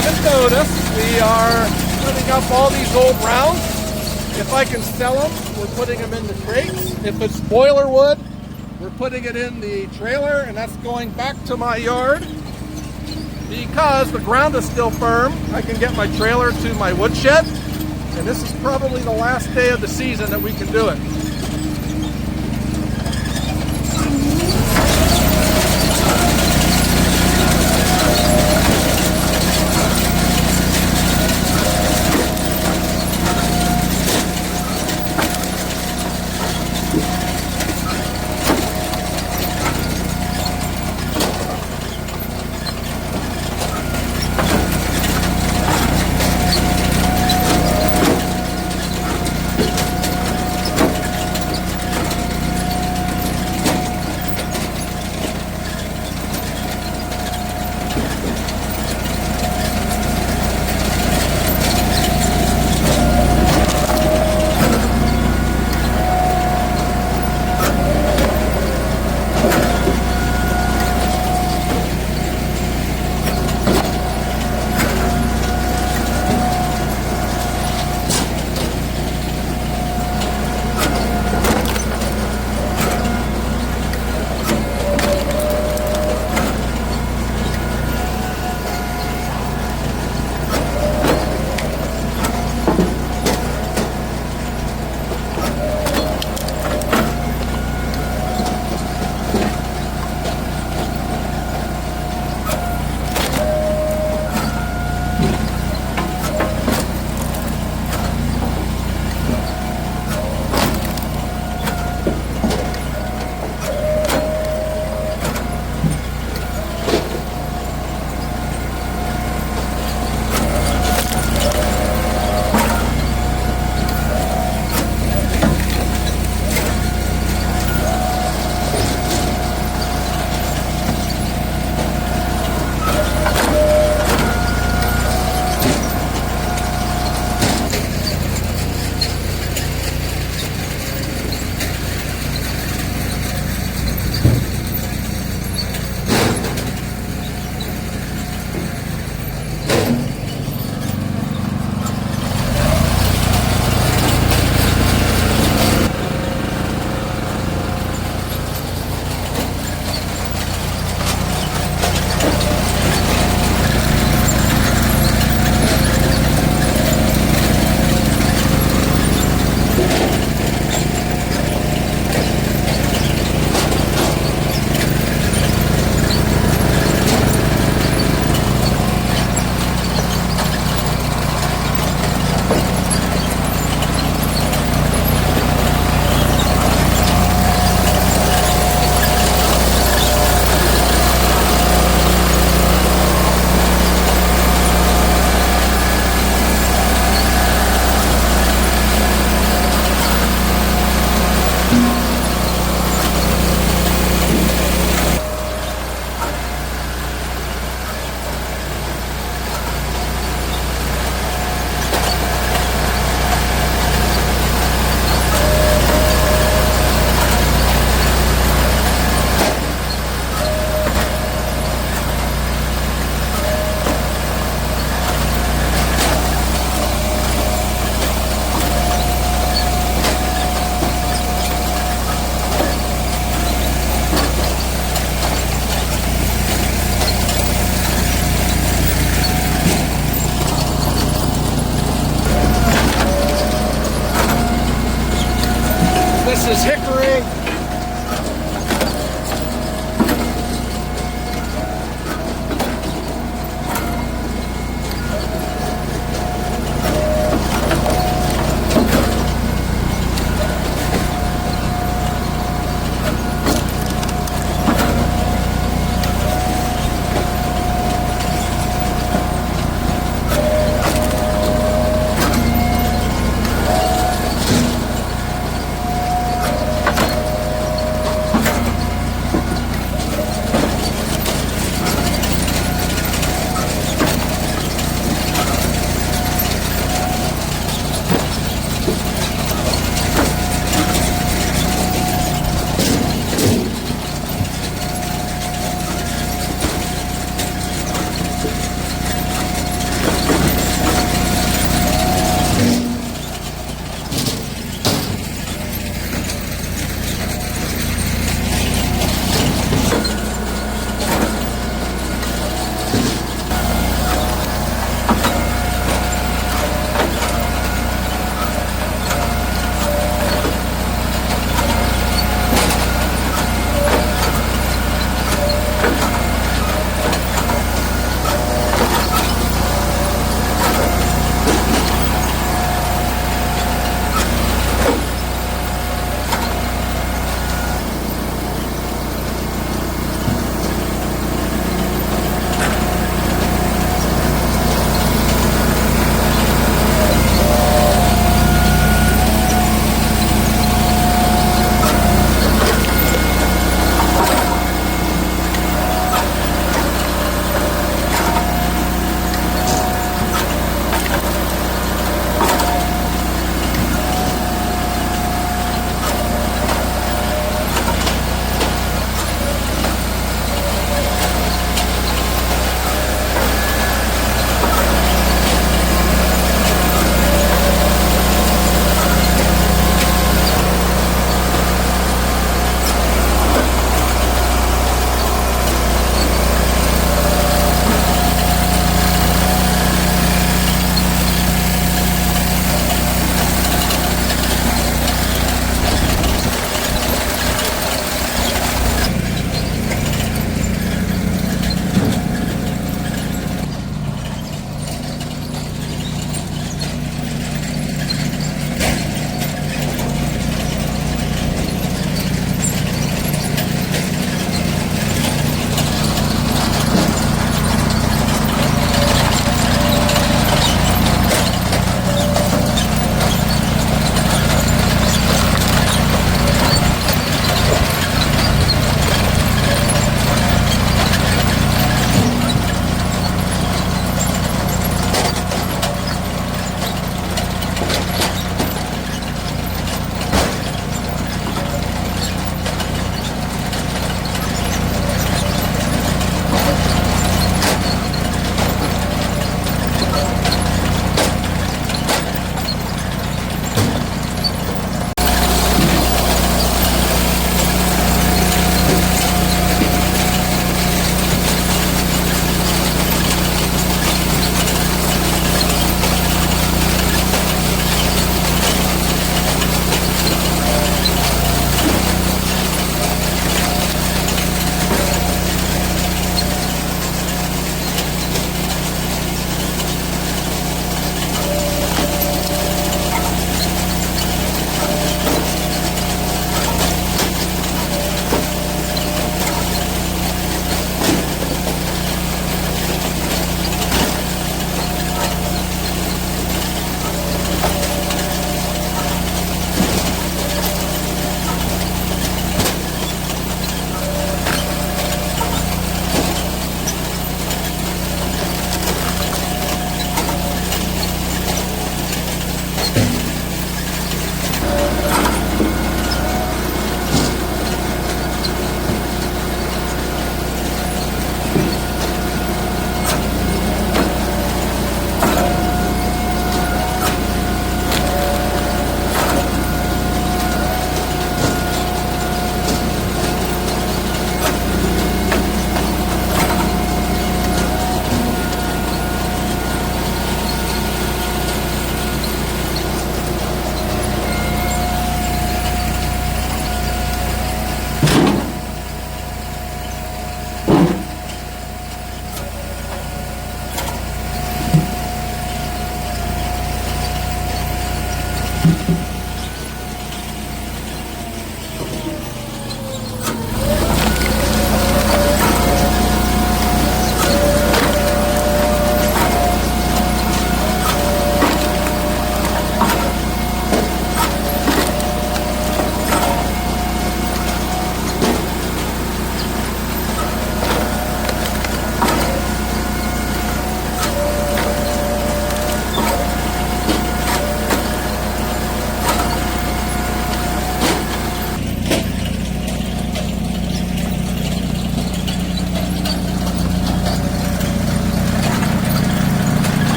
haven't noticed, we are putting up all these old rounds. If I can sell them, we're putting them in the crates. If it's boiler wood, we're putting it in the trailer, and that's going back to my yard. Because the ground is still firm, I can get my trailer to my woodshed, and this is probably the last day of the season that we can do it. This is hickory.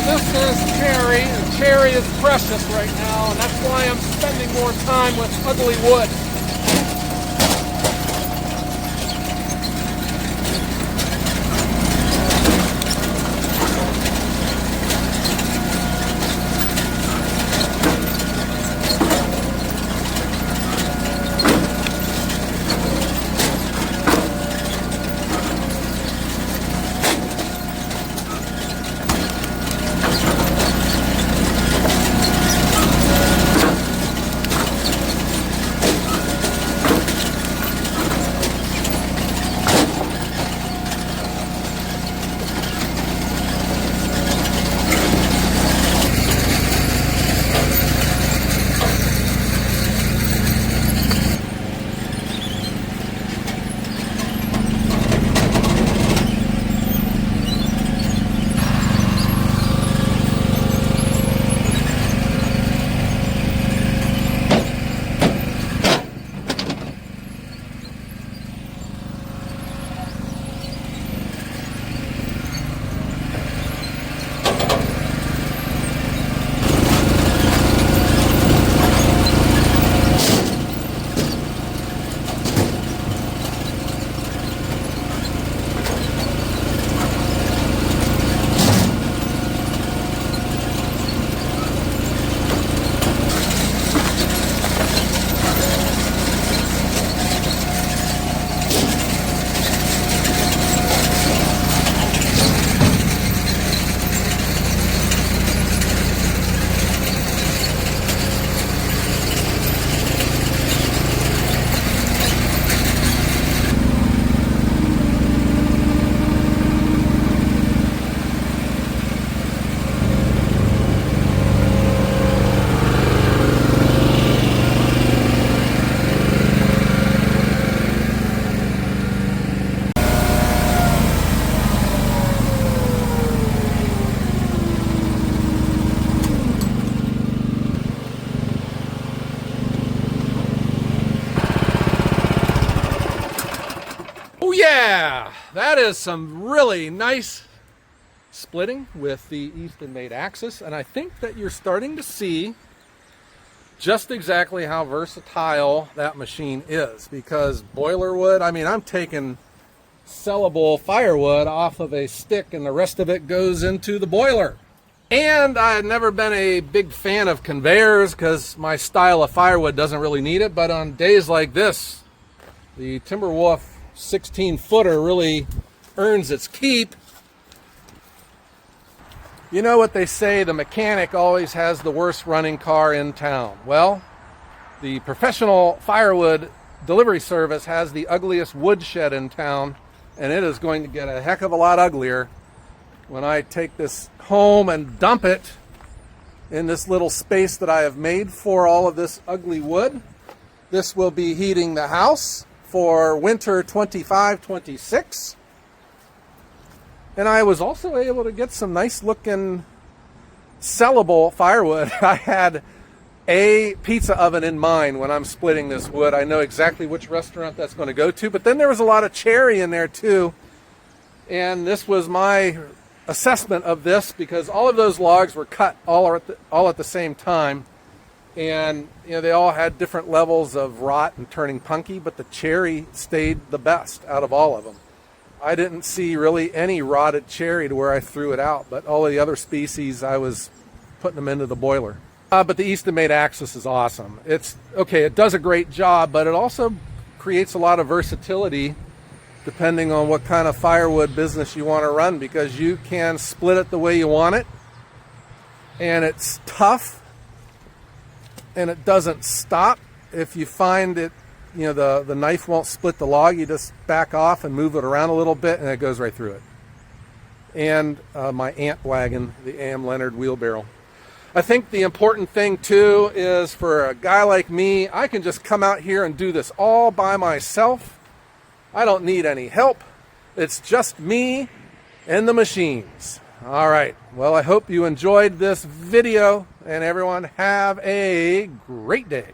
this is cherry, and cherry is precious right now, and that's why I'm spending more time with ugly wood. Yeah, that is some really nice splitting with the Eastonmade axis, and I think that you're starting to see just exactly how versatile that machine is, because boiler wood, I mean, I'm taking sellable firewood off of a stick and the rest of it goes into the boiler. And I had never been a big fan of conveyors because my style of firewood doesn't really need it, but on days like this, the Timberwolf 16-footer really earns its keep. You know what they say, the mechanic always has the worst running car in town. Well, the professional firewood delivery service has the ugliest woodshed in town, and it is going to get a heck of a lot uglier when I take this home and dump it in this little space that I have made for all of this ugly wood. This will be heating the house for winter 25-26. And I was also able to get some nice looking sellable firewood. I had a pizza oven in mind when I'm splitting this wood. I know exactly which restaurant that's going to go to, but then there was a lot of cherry in there too. And this was my assessment of this, because all of those logs were cut all at the same time. And you know, they all had different levels of rot and turning punky, but the cherry stayed the best out of all of them. I didn't see really any rotted cherry to where I threw it out, but all of the other species, I was putting them into the boiler. But the Eastonmade axis is awesome. It's okay, it does a great job, but it also creates a lot of versatility depending on what kind of firewood business you want to run, because you can split it the way you want it, and it's tough, and it doesn't stop. If you find it, you know, the knife won't split the log, you just back off and move it around a little bit and it goes right through it. And my ant wagon, the Leonard wheelbarrow. I think the important thing too is, for a guy like me, I can just come out here and do this all by myself. I don't need any help. It's just me and the machines. All right, well, I hope you enjoyed this video, and everyone have a great day.